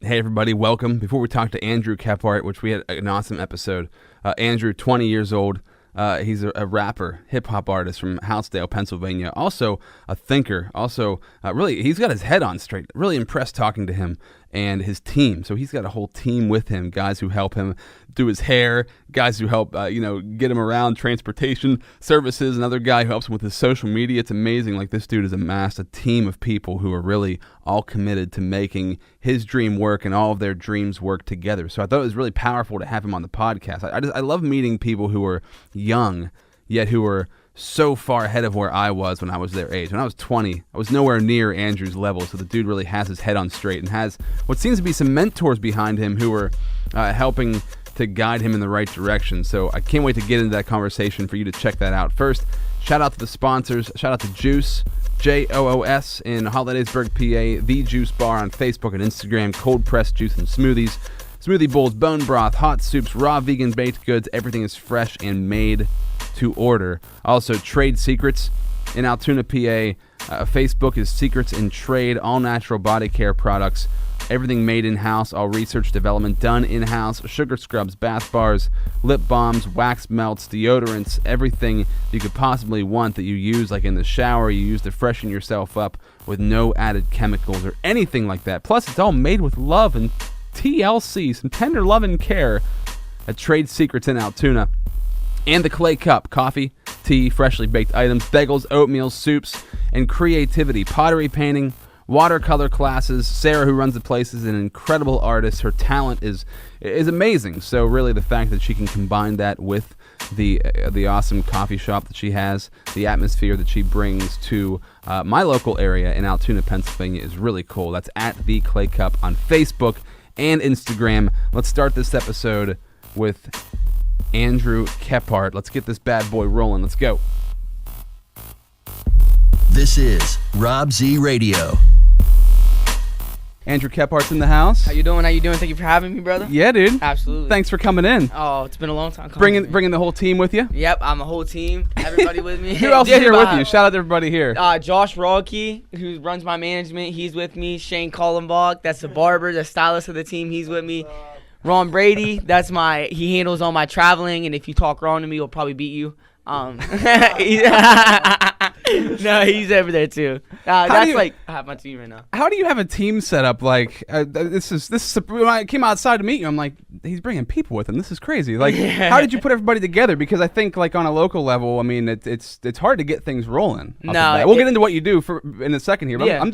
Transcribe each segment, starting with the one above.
Hey, everybody, welcome. Before we talk to Andrew Kephart, which we had an awesome episode, Andrew, 20 years old, he's a rapper, hip-hop artist from Houtzdale, Pennsylvania, also a thinker, also really, he's got his head on straight. Really impressed talking to him and his team. So he's got a whole team with him, guys who help him do his hair, guys who help, get him around, transportation services, another guy who helps him with his social media. It's amazing. Like, this dude has amassed a team of people who are really all committed to making his dream work and all of their dreams work together. So I thought it was really powerful to have him on the podcast. I love meeting people who are young, yet who are so far ahead of where I was when I was their age. When I was 20, I was nowhere near Andrew's level, so the dude really has his head on straight and has what seems to be some mentors behind him who are helping to guide him in the right direction. So I can't wait to get into that conversation for you to check that out. First, shout out to the sponsors. Shout out to Juice, Joos in Hollidaysburg, PA, The Juice Bar on Facebook and Instagram, cold pressed juice and smoothies, smoothie bowls, bone broth, hot soups, raw vegan baked goods. Everything is fresh and made to order. Also, Trade Secrets in Altoona, PA. Facebook is Secrets in Trade, all natural body care products. Everything made in-house, all research development done in-house. Sugar scrubs, bath bars, lip balms, wax melts, deodorants, everything you could possibly want that you use like in the shower, you use to freshen yourself up with no added chemicals or anything like that. Plus, it's all made with love and TLC, some tender love and care at Trade Secrets in Altoona. And the Clay Cup, coffee, tea, freshly baked items, bagels, oatmeal, soups, and creativity, pottery painting, watercolor classes. Sarah, who runs the place, is an incredible artist. Her talent is amazing. So really the fact that she can combine that with the awesome coffee shop that she has, the atmosphere that she brings to my local area in Altoona, Pennsylvania is really cool. That's at The Clay Cup on Facebook and Instagram. Let's start this episode with Andrew Kephart. Let's get this bad boy rolling. Let's go. This is Rob Z Radio. Andrew Kephart's in the house. How you doing? Thank you for having me, brother. Yeah, dude. Absolutely. Thanks for coming in. Oh, it's been a long time coming. Bringing the whole team with you? Yep, I'm the whole team. Everybody with me. Who else is here with you? Shout out to everybody here. Josh Rawke, who runs my management, he's with me. Shane Cullenbach, that's the barber, the stylist of the team, he's with me. Ron Brady, he handles all my traveling, and if you talk wrong to me, he'll probably beat you. No, he's over there too. Like half my team right now. How do you have a team set up? Like this is when I came outside to meet you, I'm like, he's bringing people with him. This is crazy. Like, how did you put everybody together? Because I think like on a local level, I mean, it's hard to get things rolling. We'll get into what you do in a second here. But yeah.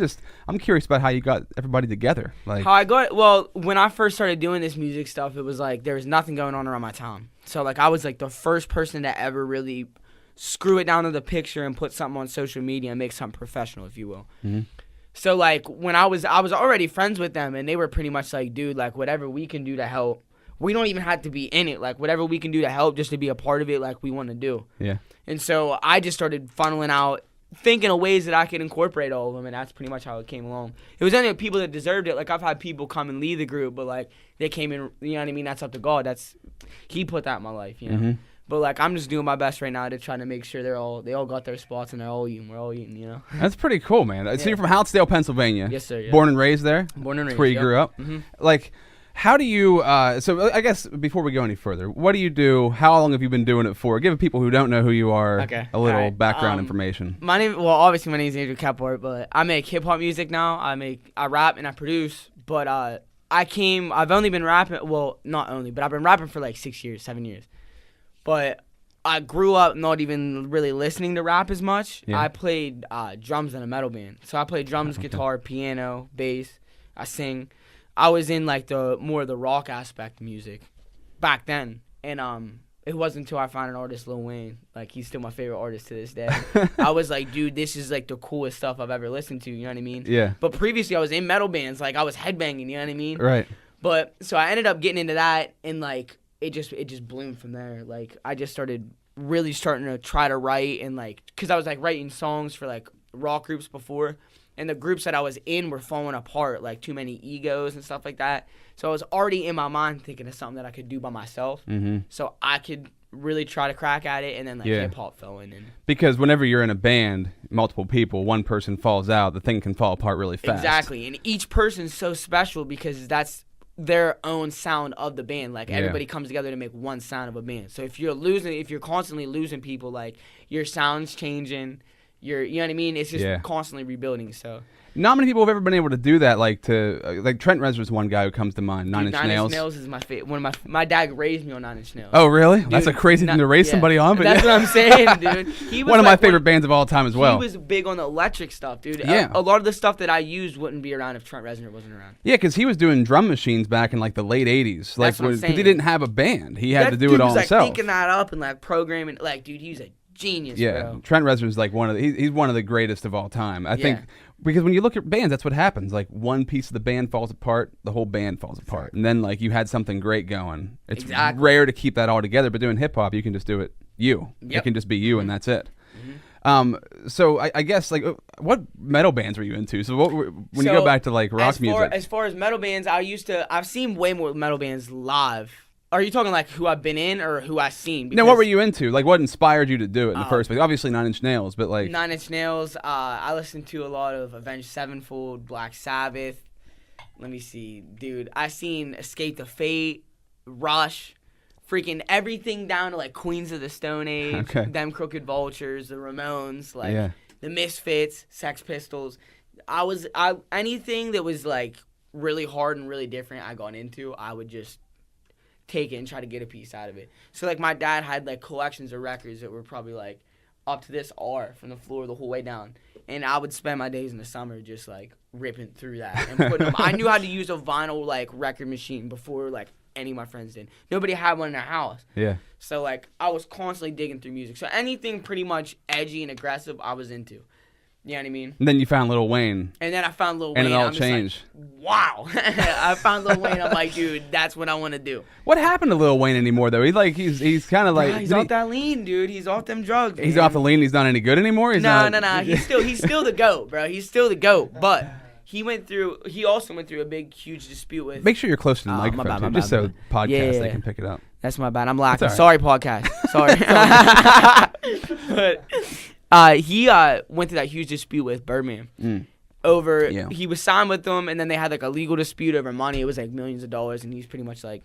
I'm curious about how you got everybody together. Like how I got well, when I first started doing this music stuff, it was like there was nothing going on around my town. So like I was like the first person to ever really screw it down to the picture and put something on social media and make something professional, if you will. Mm-hmm. So like when I was already friends with them, and they were pretty much like, dude, like whatever we can do to help, we don't even have to be in it. Like whatever we can do to help, just to be a part of it, like we want to do. Yeah. And so I just started funneling out, thinking of ways that I could incorporate all of them, and that's pretty much how it came along. It was only people that deserved it. Like I've had people come and leave the group, but like they came in, you know what I mean? That's up to God. He put that in my life, you know. Mm-hmm. But like I'm just doing my best right now to try to make sure they all got their spots and they're all eating. We're all eating, you know. That's pretty cool, man. Yeah. So you're from Houtzdale, Pennsylvania. Yes, sir. Yeah. Born and raised there. Born and raised. That's where you grew up. Mm-hmm. Like, how do you? So I guess before we go any further, what do you do? How long have you been doing it for? Give people who don't know who you are a little background information. Obviously my name is Andrew Kephart, but I make hip hop music now. I rap and I produce. But I've only been rapping. Well, not only, but I've been rapping for like 7 years. But I grew up not even really listening to rap as much. Yeah. I played drums in a metal band. So I played drums, guitar, piano, bass. I sing. I was in like the rock aspect of music back then. And it wasn't until I found an artist, Lil Wayne. Like he's still my favorite artist to this day. I was like, dude, this is like the coolest stuff I've ever listened to, you know what I mean? Yeah. But previously I was in metal bands, like I was headbanging, you know what I mean? Right. But so I ended up getting into that, and like it just bloomed from there. Like I just started starting to try to write, and like because I was like writing songs for like rock groups before, and the groups that I was in were falling apart, like too many egos and stuff like that. So I was already in my mind thinking of something that I could do by myself, so I could really try to crack at it, and then like Yeah. hip hop fell in. And Because whenever you're in a band, multiple people, one person falls out, the thing can fall apart really fast. exactly, and each person's so special because that's their own sound of the band. Like everybody comes together to make one sound of a band. So if you're constantly losing people, like your sound's changing. You know what I mean? It's just constantly rebuilding. So Not many people have ever been able to do that. Like Trent Reznor's one guy who comes to mind. Nine Inch Nails. Nine Inch Nails is my favorite. One of my dad raised me on 9 Inch Nails. Oh really? Dude, That's a crazy thing to raise somebody on. But that's what I'm saying, dude. He was one of my like favorite bands of all time as well. He was big on the electric stuff, dude. Yeah. A lot of the stuff that I used wouldn't be around if Trent Reznor wasn't around. Yeah, because he was doing drum machines back in like the late '80s. Like That's what I'm because he saying. didn't have a band, he had That to do dude it all was, like, himself. thinking that up and like programming. Like, dude, he's a genius, Yeah, bro. Trent Reznor's like he's one of the greatest of all time. I think Yeah. because when you look at bands, that's what happens. Like one piece of the band falls apart, the whole band falls apart, and then like you had something great going. It's Exactly. rare to keep that all together, but doing hip hop, you can just do it. It Yep. can just be you, and that's it. So I guess like what metal bands were you into? So when you go back to like rock music, as far as metal bands, I've seen way more metal bands live. Are you talking like who I've been in or who I've seen? no, what were you into? Like what inspired you to do it in the first place? Obviously Nine Inch Nails, but like 9 Inch Nails. I listened to a lot of Avenged Sevenfold, Black Sabbath. Let me see, dude. I seen Escape the Fate, Rush, freaking everything down to like Queens of the Stone Age, Okay. them Crooked Vultures, the Ramones, like Yeah. the Misfits, Sex Pistols. Anything that was like really hard and really different, I got into. I would just take it and try to get a piece out of it. So like my dad had like collections of records that were probably like up to this R from the floor the whole way down. And I would spend my days in the summer just like ripping through that and putting them. I knew how to use a vinyl like record machine before like any of my friends did. Nobody had one in their house. yeah. So like I was constantly digging through music. So anything pretty much edgy and aggressive I was into. You know what I mean? And then you found Lil Wayne, And then I found Lil and Wayne. it all I'm just like, changed. wow. I found Lil Wayne. I'm like, dude, that's what I want to do. What happened to Lil Wayne anymore though? He's kind of like He's did off he- that lean, dude. He's off them drugs. He's man. off the lean. He's not any good anymore. He's No. not, He's still the GOAT, bro. He's still the GOAT. But he also went through a big, huge dispute with. Make sure you're close to the Oh, my microphone, bad, too, my just bad, so my bad. podcast Yeah. they can pick it up. That's my bad. I'm lacking. That's all Sorry, podcast. Sorry. But he went through that huge dispute with Birdman. Over he was signed with them, and then they had like a legal dispute over money. It was like millions of dollars, and he's pretty much like,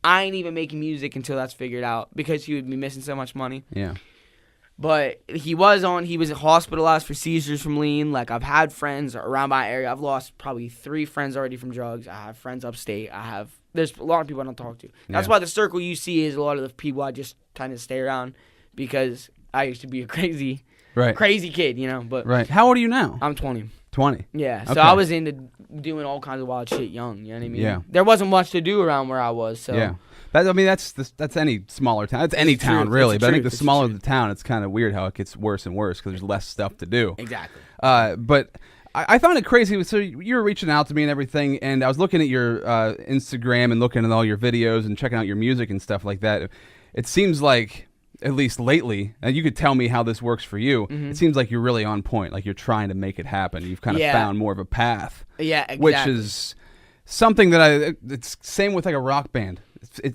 I ain't even making music until that's figured out because he would be missing so much money. Yeah. But he was hospitalized for seizures from lean. Like I've had friends around my area. I've lost probably 3 friends already from drugs. I have friends upstate. There's a lot of people I don't talk to. That's why the circle you see is a lot of the people I just kind of stay around because I used to be a crazy kid, you know. But Right. How old are you now? I'm 20. 20. Yeah, so Okay. I was into doing all kinds of wild shit young. You know what I mean? Yeah. There wasn't much to do around where I was. So Yeah. That's any smaller town. It's any It's the town, truth. really. It's the But I think truth. the It's the smaller truth. the town, it's kind of weird how it gets worse and worse because there's less stuff to do. Exactly. But I found it crazy. So you were reaching out to me and everything, and I was looking at your Instagram and looking at all your videos and checking out your music and stuff like that. It seems like, at least lately, and you could tell me how this works for you, it seems like you're really on point. Like you're trying to make it happen. You've kind of Yeah. found more of a path. Yeah, exactly. Which is something that it's same with like a rock band. It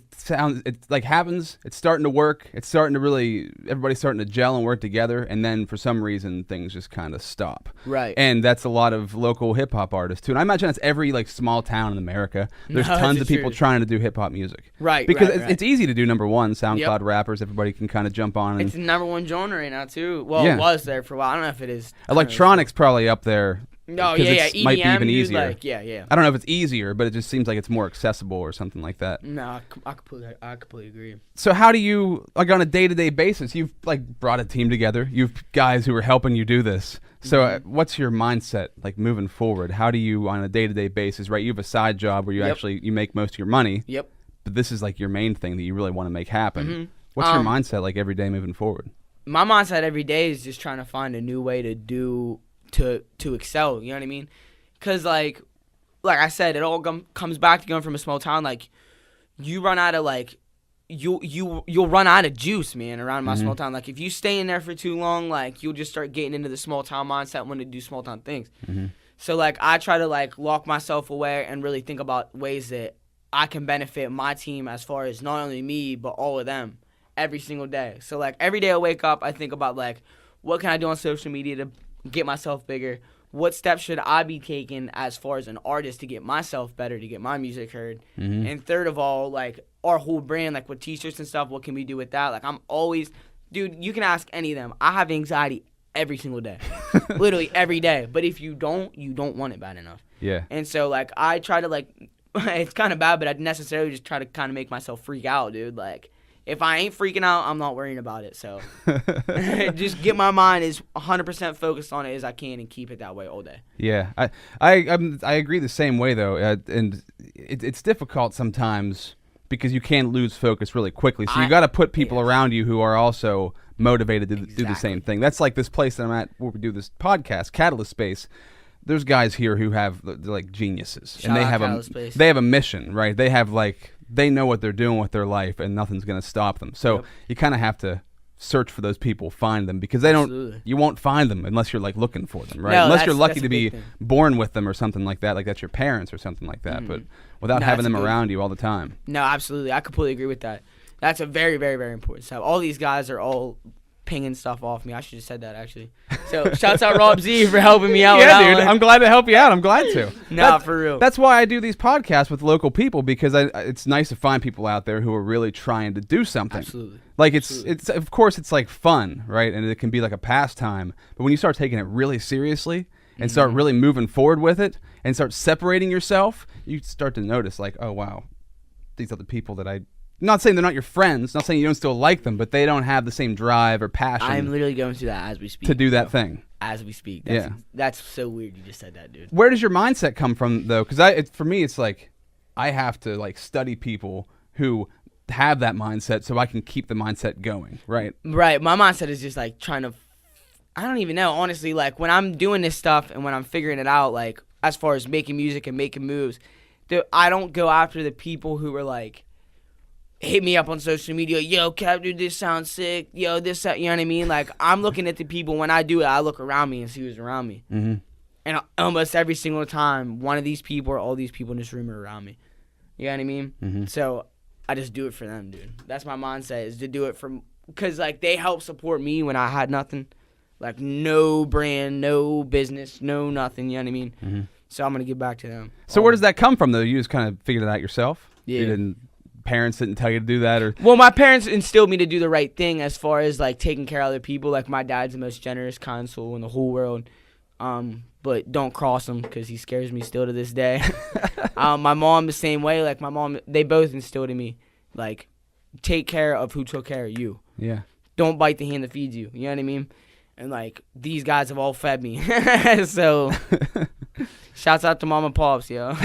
like happens. It's starting to work. It's starting to really, everybody's starting to gel and work together. And then for some reason, things just kind of stop. Right. And that's a lot of local hip hop artists too. And I imagine that's every like small town in America. There's No, tons it's of people true. trying to do hip hop music. Right, Because right, right. it's easy to do number one. SoundCloud Yep. rappers, everybody can kind of jump on. And It's the number one genre right now too. Well, Yeah. it was there for a while. I don't know if it is. electronic's probably up there. No, 'cause yeah, it's- EDM, might be even dude, easier. Like, yeah. I don't know if it's easier, but it just seems like it's more accessible or something like that. No, I completely agree. So how do you, like on a day-to-day basis, you've like brought a team together, you've guys who are helping you do this. So what's your mindset like moving forward? How do you on a day-to-day basis, right? You have a side job where you actually, you make most of your money, Yep. but this is like your main thing that you really want to make happen. What's your mindset like every day moving forward? My mindset every day is just trying to find a new way to do to excel. You know what I mean? Because like I said, it all comes back to going from a small town. Like you run out of like you'll run out of juice, man, around my small town. Like if you stay in there for too long, like you'll just start getting into the small town mindset when to do small town things. So like I try to like lock myself away and really think about ways that I can benefit my team as far as not only me but all of them. every single day. So like every day I wake up, I think about like, what can I do on social media to get myself bigger? What steps should I be taking as far as an artist to get myself better, to get my music heard? And third of all, like our whole brand, like with t-shirts and stuff, what can we do with that? Like I'm always, dude, you can ask any of them. I have anxiety every single day, literally every day. But if you don't want it bad enough. Yeah. And so like I try to like, it's kind of bad, but I'd necessarily just try to kind of make myself freak out, dude. Like if I ain't freaking out, I'm not worrying about it. So just get my mind as 100% focused on it as I can and keep it that way all day. Yeah, I agree the same way though, and it's difficult sometimes because you can lose focus really quickly. So you got to put people around you who are also motivated to do the same thing. That's like this place that I'm at where we do this podcast, Catalyst Space. There's guys here who have they're like geniuses, and they have a mission, right? They know what they're doing with their life, and nothing's going to stop them. So you kind of have to search for those people, find them, because you won't find them unless you're like looking for them, right? No, unless you're lucky to be thing. born with them or something like that, like that's your parents or something like that. But without having them around you all the time. No, absolutely. I completely agree with that. That's a very, very, very important step. All these guys are all pinging stuff off me. I should have said that, actually. So shouts out Rob Z for helping me out. Yeah, dude. I'm glad to help you out. I'm glad to. For real. That's why I do these podcasts with local people, because it's nice to find people out there who are really trying to do something. Absolutely. Like it's of course it's like fun, right? And it can be like a pastime. But when you start taking it really seriously and start really moving forward with it and start separating yourself, you start to notice like, oh wow, these are the people that I'm not saying they're not your friends, not saying you don't still like them, but they don't have the same drive or passion. I'm literally going through that as we speak. To do that thing. As we speak. Yeah. That's so weird you just said that, dude. Where does your mindset come from, though? Because for me, it's like I have to like study people who have that mindset so I can keep the mindset going, right? Right. My mindset is just like trying to, I don't even know, honestly. Like when I'm doing this stuff and when I'm figuring it out, like as far as making music and making moves, I don't go after the people who are like, hit me up on social media, yo, Cap, dude, this sounds sick, yo, this, that, you know what I mean? Like, I'm looking at the people, when I do it, I look around me and see who's around me. Mm-hmm. And almost every single time, one of these people or all these people in this room are around me. You know what I mean? Mm-hmm. So, I just do it for them, dude. That's my mindset, is to do it because, like, they help support me when I had nothing. Like, no brand, no business, no nothing, you know what I mean? Mm-hmm. So, I'm going to give back to them. So, where does that come from, though? You just kind of figured it out yourself? Yeah. Parents didn't tell you to do that, or well, my parents instilled me to do the right thing as far as like taking care of other people. Like my dad's the most generous, kind soul in the whole world, but don't cross him because he scares me still to this day. My mom the same way. Like my mom, they both instilled in me like take care of who took care of you. Yeah. Don't bite the hand that feeds you. You know what I mean? And like these guys have all fed me. So shouts out to mom and pops, yo.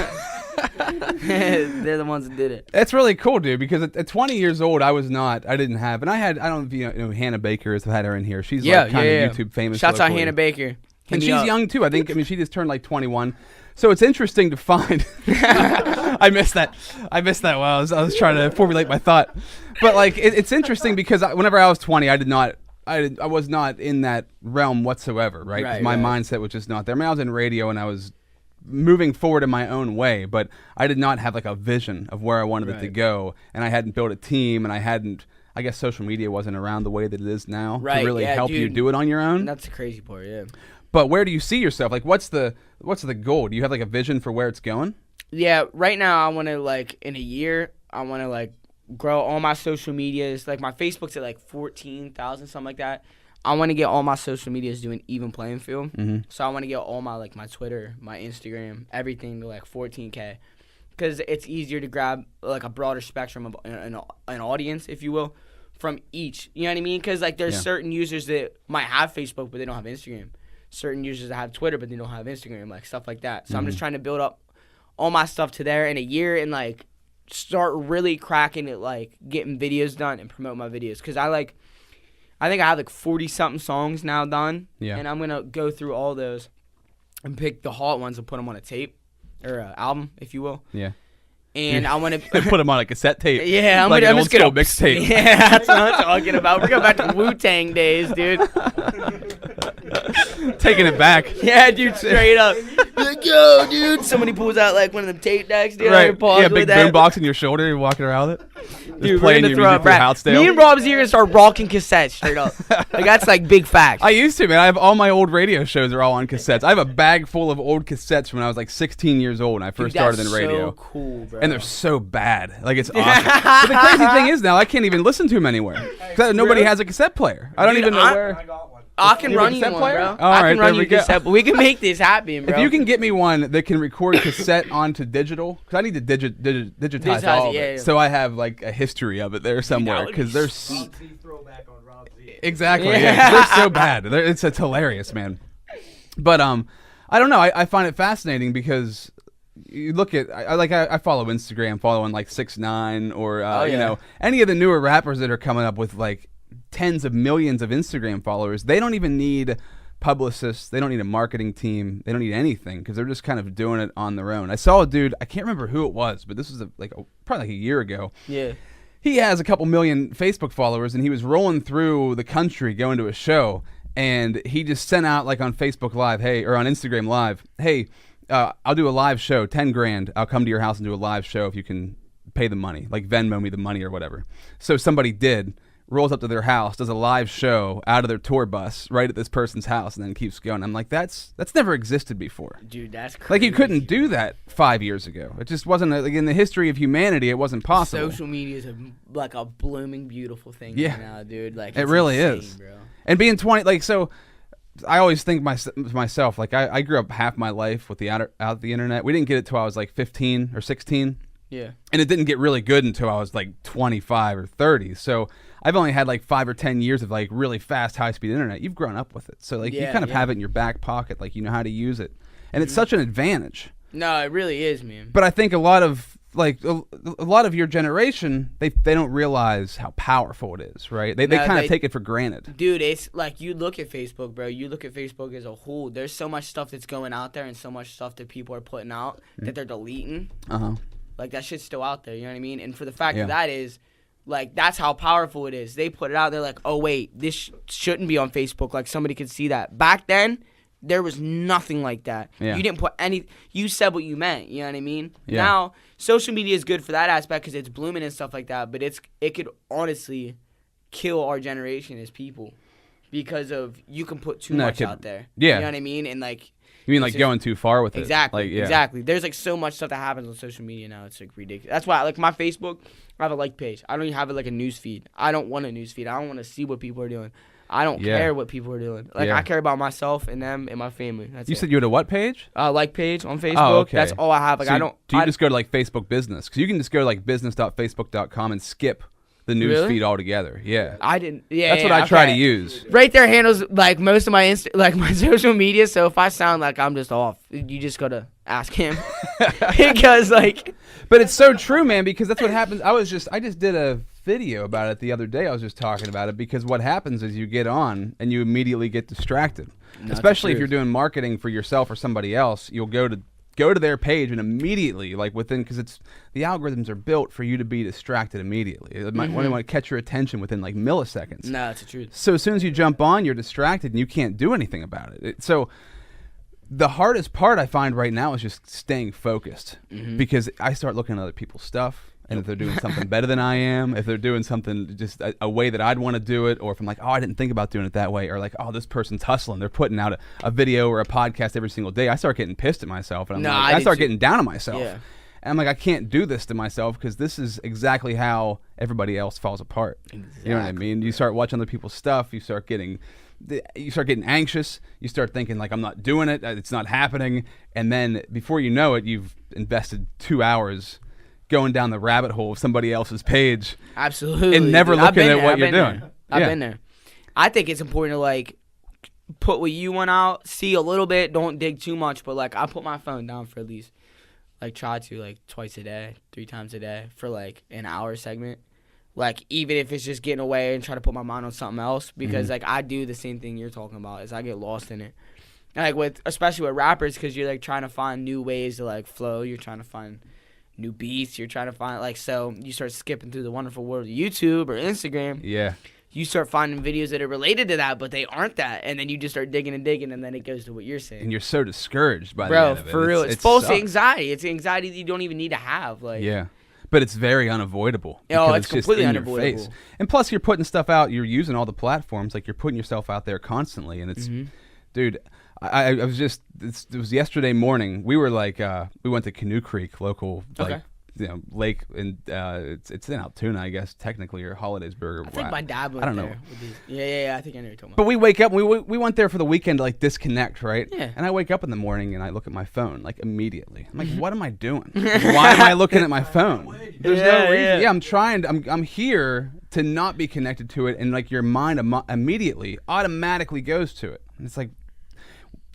They're the ones that did it. That's really cool, dude, because at 20 years old, I don't know if you know Hannah Baker has had her in here. She's like kind of YouTube famous. Shouts out Hannah Baker. And she's young too. I think, she just turned like 21. So it's interesting to find. I missed that while I was trying to formulate my thought. But like, it's interesting because whenever I was 20, I was not in that realm whatsoever, right? 'Cause my mindset was just not there. I mean, I was in radio and I was moving forward in my own way, but I did not have like a vision of where I wanted it to go, and I hadn't built a team, and I guess social media wasn't around the way that it is now to really help you do it on your own. That's the crazy part, yeah. But where do you see yourself? Like, what's the goal? Do you have like a vision for where it's going? Yeah, right now I want to like in a year I want to like grow all my social medias. Like my Facebook's at like 14,000, something like that. I want to get all my social medias doing even playing field. Mm-hmm. So I want to get all my like my Twitter, my Instagram, everything to like 14K, because it's easier to grab like a broader spectrum of an audience, if you will, from each. You know what I mean? Because like there's certain users that might have Facebook but they don't have Instagram. Certain users that have Twitter but they don't have Instagram, like stuff like that. So I'm just trying to build up all my stuff to there in a year and like start really cracking it, like getting videos done and promote my videos, because I think I have like 40-something songs now done, and I'm going to go through all those and pick the hot ones and put them on a tape or an album, if you will. Yeah. and I want to put them on a cassette tape. Yeah, I'm just gonna mixtape. Yeah, that's what I'm talking about. We're going back to Wu-Tang days, dude. Taking it back. Yeah, dude, straight up. Like, yo, dude. Somebody pulls out like one of them tape decks, dude. Right. Yeah, big boombox in your shoulder. You're walking around with it. Dude, playing your music through Houtzdale. Me and Rob Z are gonna start rocking cassettes straight up. Like that's like big facts. I used to, man. I have all my old radio shows are all on cassettes. I have a bag full of old cassettes from when I was like 16 years old when I first started in radio. So cool, bro. And they're so bad. Like it's awesome. But the crazy thing is now I can't even listen to them anywhere. Nobody has a cassette player. I don't even know where. I got one. I can run you one, player? bro. All I right, can run there you we a go. cassette, but we can make this happen, bro. If you can get me one that can record cassette onto digital, because I need to digitize all of it, so I have like a history of it there somewhere. Because they're Rob Z throwback on Rob Z. exactly, yeah. They're so bad. It's hilarious, man. But I don't know. I find it fascinating because you look at I follow Instagram, following like 6ix9ine or you know, any of the newer rappers that are coming up with like tens of millions of Instagram followers. They don't even need publicists. They don't need a marketing team. They don't need anything because they're just kind of doing it on their own. I saw a dude, I can't remember who it was, but this was probably like a year ago. Yeah. He has a couple million Facebook followers, and he was rolling through the country going to a show, and he just sent out like on Facebook Live, or on Instagram Live, hey, I'll do a live show, 10 grand. I'll come to your house and do a live show if you can pay the money, like Venmo me the money or whatever. So somebody did. Rolls up to their house, does a live show out of their tour bus right at this person's house, and then keeps going. I'm like, that's never existed before. Dude, that's crazy. Like you couldn't do that 5 years ago. It just wasn't like in the history of humanity. It wasn't possible. Social media is like a blooming, beautiful thing Yeah. right now, dude. Like It it's really insane, is. bro. And being 20, like so, I always think myself like I grew up half my life with out the internet. We didn't get it till I was like 15 or 16. Yeah. And it didn't get really good until I was like 25 or 30. So I've only had like 5 or 10 years of like really fast, high-speed internet. You've grown up with it. So like you kind of have it in your back pocket. Like you know how to use it. And it's such an advantage. No, it really is, man. But I think a lot of your generation, they don't realize how powerful it is, right? They kind of take it for granted. Dude, it's like you look at Facebook, bro. You look at Facebook as a whole. There's so much stuff that's going out there and so much stuff that people are putting out that they're deleting. Uh-huh. Like, that shit's still out there, you know what I mean? And for the fact of that is, like, that's how powerful it is. They put it out, they're like, oh, wait, this shouldn't be on Facebook. Like, somebody could see that. Back then, there was nothing like that. Yeah. You didn't put you said what you meant, you know what I mean? Yeah. Now, social media is good for that aspect because it's blooming and stuff like that, but it could honestly kill our generation as people because of you can put too much out there. Yeah. You know what I mean? And, like... You mean like going too far with it? Exactly. Like, yeah. Exactly. There's like so much stuff that happens on social media now. It's like ridiculous. That's why like my Facebook, I have a like page. I don't even have it like a news feed. I don't want a news feed. I don't want to see what people are doing. I don't care what people are doing. Like I care about myself and them and my family. That's you said you had a what page? Like page on Facebook. Oh, okay. That's all I have. Like so do you just go to like Facebook Business? Because you can just go to like business.facebook.com and skip the news feed altogether. Yeah. I didn't. Yeah. That's what I try to use. Right there handles like most of my my social media. So if I sound like I'm just off, you just gotta ask him because like. But it's so true, man. Because that's what happens. I just did a video about it the other day. I was just talking about it because what happens is you get on and you immediately get distracted. Especially if you're doing marketing for yourself or somebody else, you'll go to their page and immediately, like within, because the algorithms are built for you to be distracted immediately. It might want to catch your attention within like milliseconds. No, that's the truth. So as soon as you jump on, you're distracted and you can't do anything about it. So the hardest part I find right now is just staying focused because I start looking at other people's stuff. And if they're doing something better than I am, if they're doing something just a way that I'd want to do it, or if I'm like, oh, I didn't think about doing it that way, or like, oh, this person's hustling. They're putting out a video or a podcast every single day. I start getting pissed at myself. And I start getting down on myself. Yeah. And I'm like, I can't do this to myself because this is exactly how everybody else falls apart. Exactly. You know what I mean? You start watching other people's stuff. You start getting anxious. You start thinking like, I'm not doing it. It's not happening. And then before you know it, you've invested 2 hours going down the rabbit hole of somebody else's page. Absolutely. And never looking at what you're doing. I've been there. I think it's important to like put what you want out, see a little bit, don't dig too much, but like I put my phone down for at least like try to like twice a day, 3 times a day for like an hour segment. Like even if it's just getting away and try to put my mind on something else because like I do the same thing you're talking about is I get lost in it. And, like especially with rappers because you're like trying to find new ways to like flow. You're trying to find new beats. You're trying to find like, so you start skipping through the wonderful world of YouTube or Instagram. Yeah. You start finding videos that are related to that, but they aren't that, and then you just start digging, and then it goes to what you're saying. And you're so discouraged by the Bro, end of it. for real, it's it false sucks. anxiety. It's anxiety that you don't even need to have. Like, Yeah. But it's very unavoidable. Oh, because it's just completely in your unavoidable. face. And plus, you're putting stuff out. You're using all the platforms. Like, you're putting yourself out there constantly. And it's, dude, I was just, it was yesterday morning. We were like, we went to Canoe Creek, local, like, Okay. lake, and it's in Altoona, I guess, technically, or Hollidaysburg. I think my dad went I don't know. there. Yeah. I think I know what you're talking about. But we wake up, we went there for the weekend to like disconnect, right? Yeah. And I wake up in the morning and I look at my phone like immediately. I'm like, what am I doing? Like, why am I looking at my phone? There's no Yeah, reason. yeah. Yeah, I'm trying. I'm here to not be connected to it, and like your mind immediately automatically goes to it. And it's like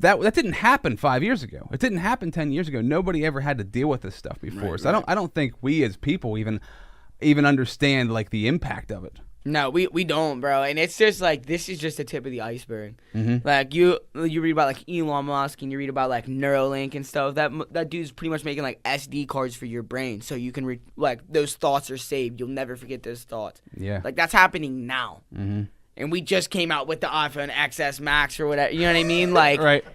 that didn't happen 5 years ago. It didn't happen 10 years ago. Nobody ever had to deal with this stuff before. Right, so I don't think we as people even understand like the impact of it. No, we don't, bro. And it's just like, this is just the tip of the iceberg. Mm-hmm. Like you read about like Elon Musk, and you read about like Neuralink and stuff. That dude's pretty much making like SD cards for your brain, so you can like those thoughts are saved. You'll never forget those thoughts. Yeah. Like that's happening now. Mm-hmm. And we just came out with the iPhone XS Max or whatever. You know what I mean? Like, Right.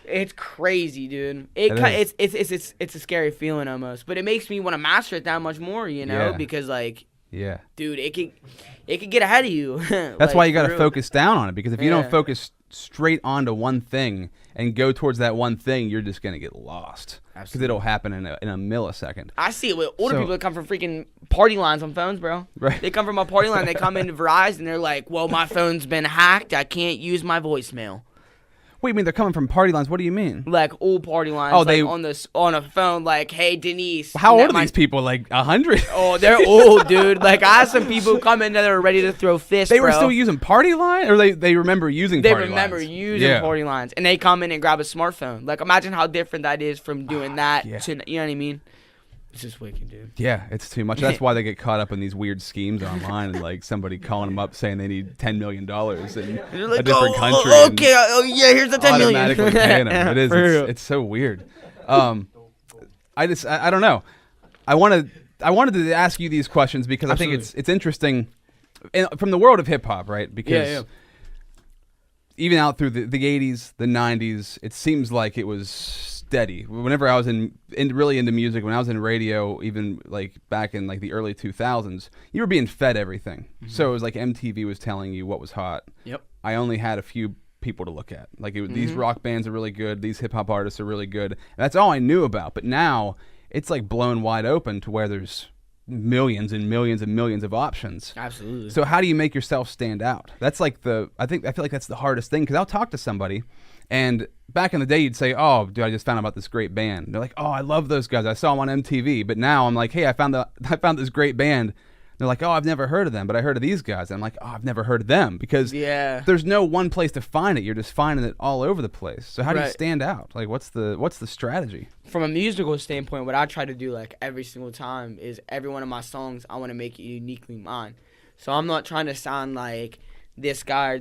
it's crazy, dude. It's a scary feeling almost, but it makes me want to master it that much more. You know, Yeah. because like, Yeah. dude, it could get ahead of you. That's why you got to focus down on it, because if you Yeah. don't focus straight onto one thing and go towards that one thing, you're just gonna get lost, because Absolutely. it'll happen in a millisecond. I see it with older So- people that come from freaking party lines on phones, bro. Right. They come from a party line. They come into Verizon. They're like, "Well, my phone's been hacked. I can't use my voicemail." Wait, you mean they're coming from party lines? What do you mean? Like old party lines. Oh, like they- on a phone. Like, "Hey, Denise." How and old that are these people? Like 100? Oh, they're old, dude. Like, I had some people come in that are ready to throw fists. They were bro. still using party line, or they remember using They party remember lines? using Yeah. party lines, and they come in and grab a smartphone. Like, imagine how different that is from doing that yeah. to, you know what I mean? It's just wicked, dude. Yeah, it's too much. That's why they get caught up in these weird schemes online, and like somebody calling them up saying they need $10 million in They're like, a different "Oh, country. oh, and okay, oh yeah, here's the 10 million. automatically paying them. It is. For real. It's so weird. I don't know. I wanted to ask you these questions because I think it's interesting from the world of hip hop, right? Because Yeah. even out through the 80s, the 90s, it seems like it was steady. Whenever I was really into music, when I was in radio, even like back in like the early 2000s, you were being fed everything. So it was like MTV was telling you what was hot. Yep. I only had a few people to look at. Like these rock bands are really good, these hip hop artists are really good. And that's all I knew about. But now it's like blown wide open to where there's millions and millions and millions of options. Absolutely. So how do you make yourself stand out? That's like I feel like that's the hardest thing, because I'll talk to somebody, and back in the day you'd say, "Oh, dude, I just found out about this great band." And they're like, "Oh, I love those guys. I saw them on MTV." But now I'm like, "Hey, I found this great band." They're like, "Oh, I've never heard of them, but I heard of these guys." And I'm like, "Oh, I've never heard of them," because Yeah. there's no one place to find it. You're just finding it all over the place. So how do you Right. stand out? Like, what's the strategy? From a musical standpoint, what I try to do like every single time is every one of my songs, I want to make it uniquely mine. So I'm not trying to sound like this guy or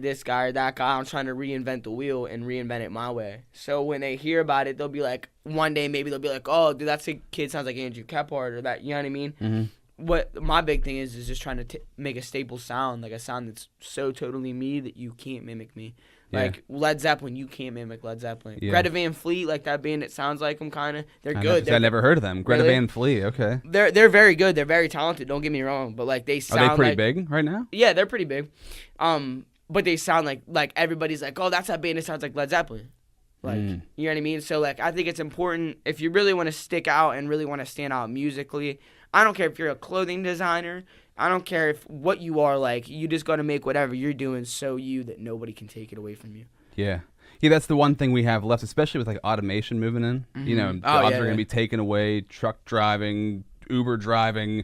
that guy. I'm trying to reinvent the wheel and reinvent it my way. So when they hear about it, they'll be like, one day maybe they'll be like, "Oh, dude, that's a kid sounds like Andrew Kephart," or that, you know what I mean? Mm-hmm. What my big thing is just trying to make a staple sound, like a sound that's so totally me that you can't mimic me. Yeah. Like Led Zeppelin, you can't mimic Led Zeppelin. Yeah. Greta Van Fleet, like that band, it sounds like them kind of. They're I good. never heard of them. Greta Really? Van Fleet. Okay. They're very good. They're very talented. Don't get me wrong, but like they Are sound they pretty like, big right now? Yeah, they're pretty big. But they sound like everybody's like, "Oh, that's that band that sounds like Led Zeppelin." Like, you know what I mean? So like I think it's important if you really want to stick out and really want to stand out musically. I don't care if you're a clothing designer. I don't care if what you are, like, you just got to make whatever you're doing so you that nobody can take it away from you. Yeah. Yeah, that's the one thing we have left, especially with like automation moving in. You know, jobs are going to be taken away, truck driving, Uber driving,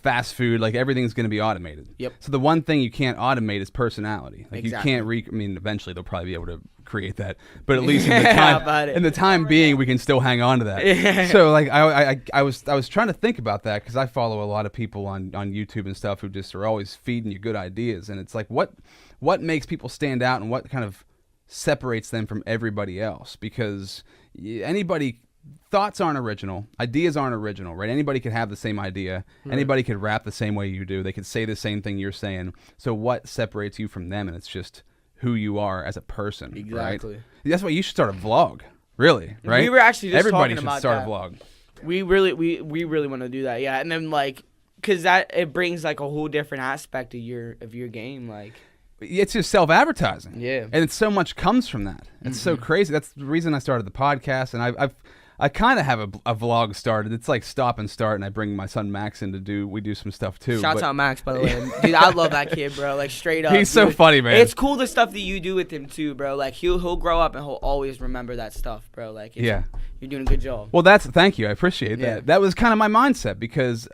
fast food, like everything's going to be automated. Yep. So the one thing you can't automate is personality. Like Exactly. you can't I mean, eventually they'll probably be able to create that, but at least in the How time, about it? in the time being, we can still hang on to that. Yeah. So like I was trying to think about that, because I follow a lot of people on YouTube and stuff who just are always feeding you good ideas, and it's like what makes people stand out and what kind of separates them from everybody else, because anybody thoughts aren't original, ideas aren't original, right? Anybody could have the same idea. Anybody could rap the same way you do. They could say the same thing you're saying. So what separates you from them? And it's just who you are as a person. Exactly. Right? That's why you should start a vlog. Really, right? We were actually just Everybody talking should about start that. a vlog. We really want to do that, yeah. And then like, cause that it brings like a whole different aspect of your game, like. It's just self-advertising. Yeah. And it's so much comes from that. It's so crazy. That's the reason I started the podcast. And I kind of have a vlog started. It's like stop and start, and I bring my son Max in we do some stuff too. Shouts but out Max, by the way. Dude, I love that kid, bro. Like, straight up. He's so dude. funny, man. It's cool the stuff that you do with him, too, bro. Like, he'll grow up and he'll always remember that stuff, bro. Like, Yeah. You're doing a good job. Well, thank you. I appreciate that. Yeah. That was kind of my mindset because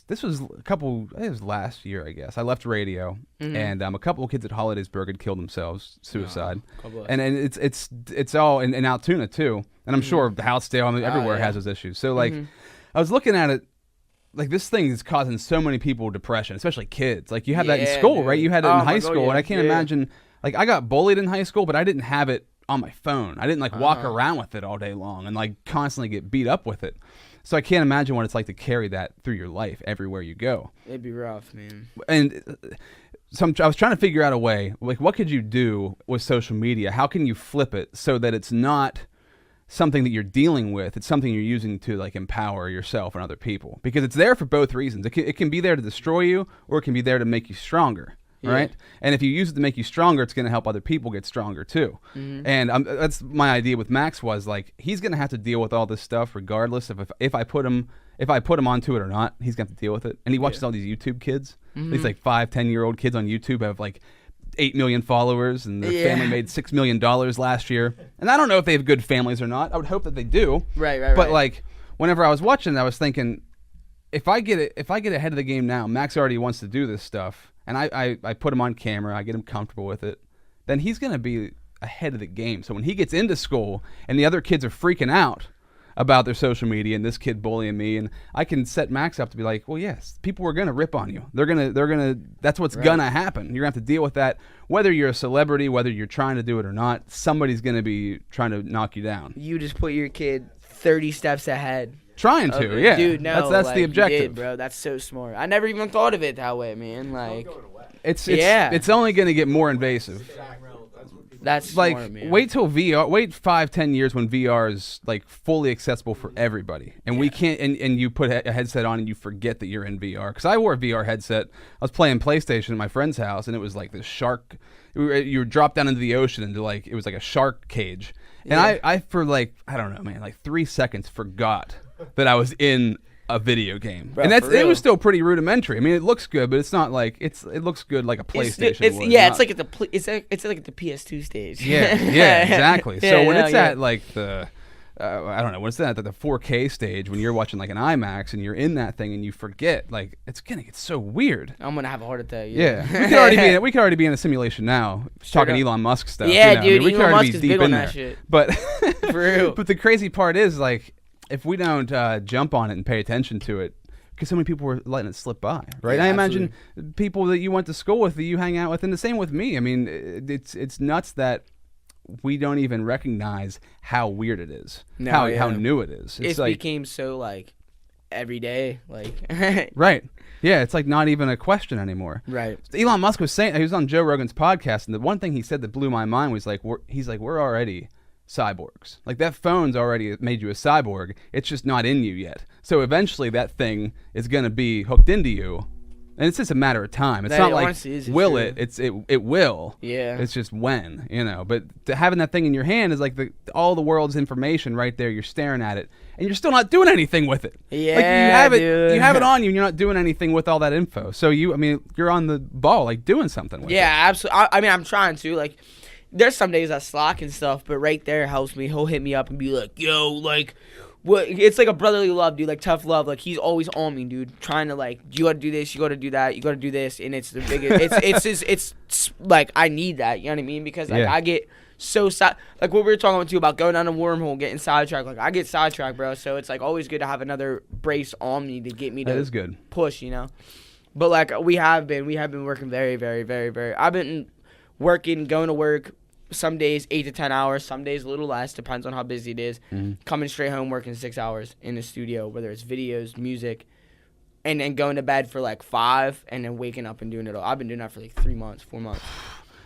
this was I think it was last year, I guess. I left radio, and a couple of kids at Hollidaysburg had killed themselves, suicide. God bless. And it's all in Altoona too, and I'm sure Houtzdale, I mean, everywhere yeah. has those issues. So like, I was looking at it, like this thing is causing so many people depression, especially kids. Like you had that in Yeah, school, dude. right? You had it Oh in my high God, school, yeah. and I can't Yeah. imagine. Like I got bullied in high school, but I didn't have it on my phone. I didn't like walk around with it all day long and like constantly get beat up with it. So I can't imagine what it's like to carry that through your life everywhere you go. It'd be rough, man. And I was trying to figure out a way, like what could you do with social media? How can you flip it so that it's not something that you're dealing with, it's something you're using to like empower yourself and other people? Because it's there for both reasons. It can be there to destroy you, or it can be there to make you stronger. Yeah. Right, and if you use it to make you stronger, it's going to help other people get stronger too. And that's my idea with Max was like he's going to have to deal with all this stuff regardless of if I put him onto it or not. He's going to have to deal with it. And he watches all these YouTube kids, these like 5-10-year-old kids on YouTube have like 8 million followers, and their family made $6 million last year. And I don't know if they have good families or not. I would hope that they do. Right. But like whenever I was watching, I was thinking, if I get ahead of the game now, Max already wants to do this stuff. And I put him on camera, I get him comfortable with it, then he's going to be ahead of the game. So when he gets into school and the other kids are freaking out about their social media and this kid bullying me, and I can set Max up to be like, well, yes, people are going to rip on you. They're going to that's what's going to happen. You're going to have to deal with that. Whether you're a celebrity, whether you're trying to do it or not, somebody's going to be trying to knock you down. You just put your kid 30 steps ahead. Trying to, yeah. Dude, no. That's like, the you objective. did, bro. That's so smart. I never even thought of it that way, man. Like, It's only going to get more invasive. that's Like smart, man. wait 5-10 years when VR is like fully accessible for everybody, and we can't and you put a headset on and you forget that you're in VR. Because I wore a VR headset, I was playing PlayStation at my friend's house, and it was like this shark, you were dropped down into the ocean into like it was like a shark cage, and I for like I don't know, man, like 3 seconds forgot that I was in a video game. Bro, And for it real. was still pretty rudimentary. I mean, it looks good, but it's not like it looks good like a PlayStation would. It's not- like it's like at the PS2 stage. yeah, exactly. So Yeah, when no, it's yeah. at like the, I don't know, what's that? At the 4K stage, when you're watching like an IMAX and you're in that thing and you forget, like it's gonna get so weird. I'm gonna have a heart attack. Yeah, we could already be in a simulation now, talking up. Elon Musk stuff. Yeah, you know? I mean, dude, we could Elon already Musk is be deep big on in that there. shit. But For real. but the crazy part is like if we don't jump on it and pay attention to it. Because so many people were letting it slip by, right? Yeah, I imagine people that you went to school with, that you hang out with, and the same with me. I mean, it's nuts that we don't even recognize how weird it is, No, how yeah. new it is. It's It like became so like every day, like right, yeah. It's like not even a question anymore. right. Elon Musk was saying, he was on Joe Rogan's podcast, and the one thing he said that blew my mind was like, we're already cyborgs. Like that phone's already made you a cyborg. It's just not in you yet. So eventually that thing is going to be hooked into you. And it's just a matter of time. It's That not like honestly is will true. it. It will. Yeah. It's just when, But having that thing in your hand is like all the world's information right there. You're staring at it, and you're still not doing anything with it. Like you Yeah, have it. dude. You have it on you, and you're not doing anything with all that info. So you're on the ball, like doing something with it. Yeah, absolutely. I mean, I'm trying to like. There's some days I slack and stuff, but right there helps me. He'll hit me up and be like, "Yo, like, what?" It's like a brotherly love, dude. Like tough love. Like he's always on me, dude. Trying to like, you got to do this, you got to do that, you got to do this, and it's the biggest. it's like I need that. You know what I mean? Because like Yeah. I get so like what we were talking about too about going down a wormhole, getting sidetracked. Like I get sidetracked, bro. So it's like always good to have another brace on me to get me to That is good. push, But like we have been working very, very, very, very. I've been working, going to work, some days 8 to 10 hours, some days a little less, depends on how busy it is. Coming straight home, working 6 hours in the studio, whether it's videos, music, and then going to bed for like 5, and then waking up and doing it all. I've been doing that for like 3 months, 4 months.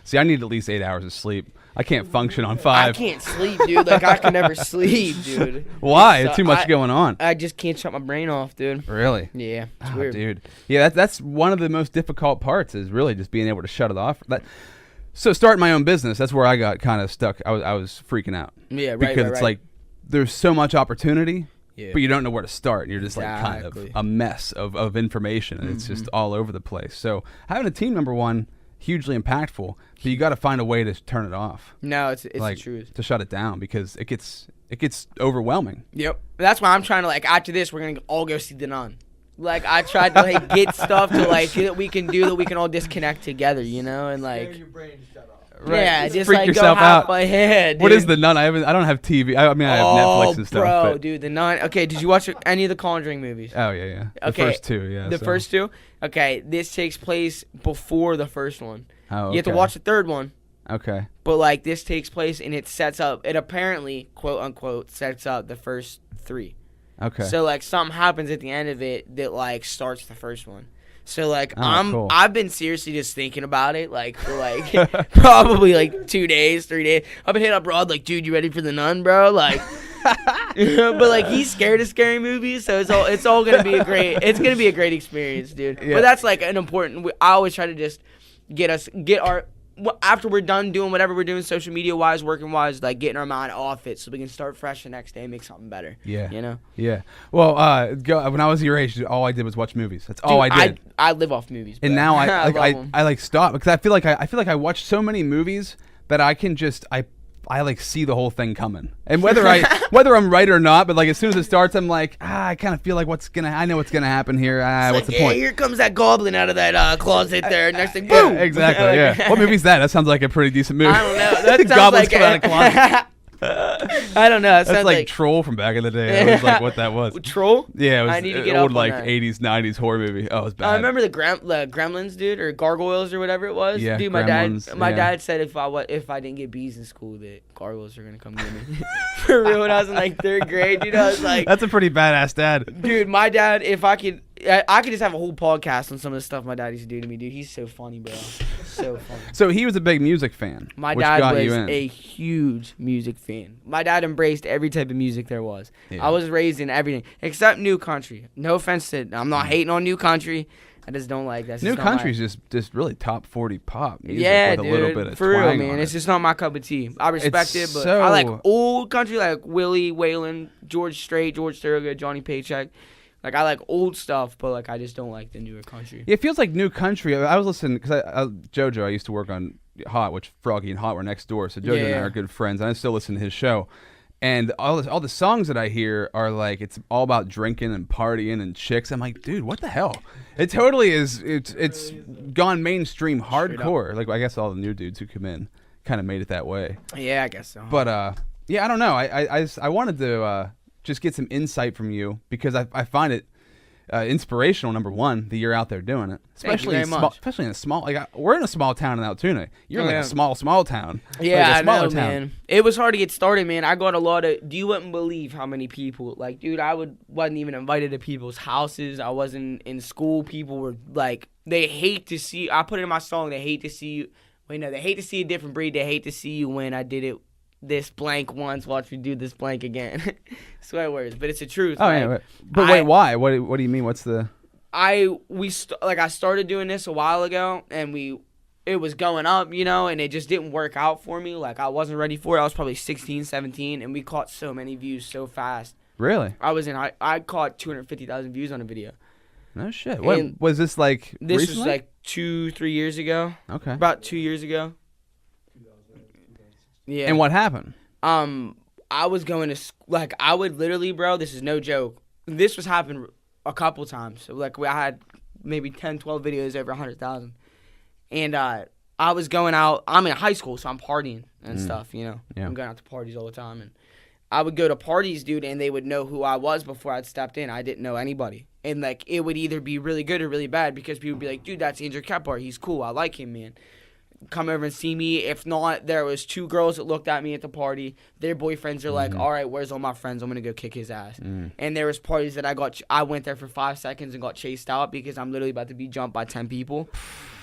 See, I need at least 8 hours of sleep. I can't function on I 5. can't sleep, dude. Like, I can never sleep, dude. Why? So Too much going on. I just can't shut my brain off, dude. Really? Yeah, it's Oh, weird. dude. Yeah, that's one of the most difficult parts is really just being able to shut it off. So starting my own business, that's where I got kind of stuck. I was freaking out. Yeah, right, Because right, it's right. like there's so much opportunity, Yeah. but you don't know where to start. You're just like kind of Exactly. a mess of information, and it's just all over the place. So having a team, number one, hugely impactful, but you got to find a way to turn it off. No, it's like the truth. to shut it down because it gets overwhelming. Yep. That's why I'm trying to, like, after this, we're going to all go see The Nun. Like, I tried to, like, get stuff to, like, that we can do that we can all disconnect together, you know? And, Tear like, your brain shut off. yeah, Just just, freak like, yourself go out. half my head, What dude. is The Nun? I don't have TV. I mean, I have Netflix and stuff. bro, but, dude, The Nun. Okay, did you watch any of the Conjuring movies? Oh yeah. The Okay, first two, yeah. The so- first two? Okay, this takes place before the first one. Oh, You have to okay. watch the third one. Okay. But, like, this takes place, and it apparently, quote unquote, sets up the first 3. Okay. So, like, something happens at the end of it that, like, starts the first one. So, like, Oh, cool. I've been seriously just thinking about it, like, for, like, probably, like, 2 days, 3 days. I've been hitting up Rod, like, dude, you ready for The Nun, bro? Like, but, like, he's scared of scary movies, so it's all gonna be it's gonna be a great experience, dude. Yeah. But that's, like, an important, I always try to just after we're done doing whatever we're doing, social media wise, working wise, like getting our mind off it so we can start fresh the next day and make something better. Yeah. You know? Yeah. Well, when I was your age, all I did was watch movies. That's all Dude, I did. I live off movies. And bro. now I love like 'em. I like stop because I feel like I watch so many movies that I can just I like see the whole thing coming. And whether I'm right or not, but like as soon as it starts, I'm like, I kind of feel like I know what's gonna happen here. It's What's like, the point? Here comes that goblin out of that closet there. Next thing, Yeah, boom. exactly. Like- Yeah. What movie's that? That sounds like a pretty decent movie. I don't know. That sounds Goblins like come out of closet. I don't know. It That's sounds like Troll from back in the day. I was like, what that was. Troll. Yeah, it was I need to an get old up on like that. 80s, 90s horror movie. Oh, it was bad. I remember the Gremlins, dude, or Gargoyles, or whatever it was. Yeah, dude, Gremlins, my yeah. dad said if I didn't get B's in school, that Gargoyles are gonna come get me. For real, when I was in like 3rd grade, dude, I was like, That's a pretty badass dad. dude, my dad, if I could just have a whole podcast on some of the stuff my dad used to do to me, dude. He's so funny, bro. So funny. So he was a big music fan. My which dad got you was in. a huge music fan. My dad embraced every type of music there was. Yeah. I was raised in everything except new country. No offense to I'm not hating on new country. I just don't like that. New country's just really top 40 pop music Yeah, with a dude. little bit of For real, twang man. on It's it. just not my cup of tea. I respect It's it, but I like so- old country like Willie, Waylon, George Strait, George Thorogood, Johnny Paycheck. Like, I like old stuff, but, like, I just don't like the newer country. Yeah, it feels like new country. I was listening because JoJo, I used to work on Hot, which Froggy and Hot were next door. So JoJo and I Yeah. are good friends, and I still listen to his show. And all the songs that I hear are like it's all about drinking and partying and chicks. I'm like, dude, what the hell? It totally is. It's gone mainstream hardcore. Like I guess all the new dudes who come in kind of made it that way. Yeah, I guess so. But yeah, I don't know. I wanted to just get some insight from you because I find it inspirational. Number one, that you're out there doing it, Thank you especially very in small, much. especially in a small. Like we're in a small town in Altoona. You're in Oh, like yeah. a small town. Yeah, like a I smaller know, town. man. It was hard to get started, man. I got a lot of. You wouldn't believe how many people. Like, dude, wasn't even invited to people's houses. I wasn't in school. People were like, they hate to see. I put it in my song. They hate to see you. Wait, no, they hate to see a different breed. They hate to see you when I did it this blank once. Watch me do this blank again. Swear words, but it's the truth. Oh like, yeah, but wait, why? What do you mean? What's the? I started doing this a while ago, and it was going up, you know, and it just didn't work out for me. Like, I wasn't ready for it. I was probably 16, 17, and we caught so many views so fast. Really? I caught 250,000 views on a video. No shit. What And was this like? This recently? was like 2-3 years ago. Okay. About 2 years ago. Yeah. And what happened? I was going to like, I would literally, bro, this is no joke. This was happening a couple times. So like, I had maybe 10, 12 videos over 100,000. And I was going out. I'm in high school, so I'm partying and stuff, you know. Yeah. I'm going out to parties all the time. And I would go to parties, dude, and they would know who I was before I'd stepped in. I didn't know anybody. And, like, it would either be really good or really bad because people would be like, dude, that's Andrew Kephart. He's cool. I like him, man. come over and see me. If not, there was 2 girls that looked at me at the party. Their boyfriends are like, all right, where's all my friends? I'm going to go kick his ass. And there was parties that I went there for 5 seconds and got chased out because I'm literally about to be jumped by 10 people.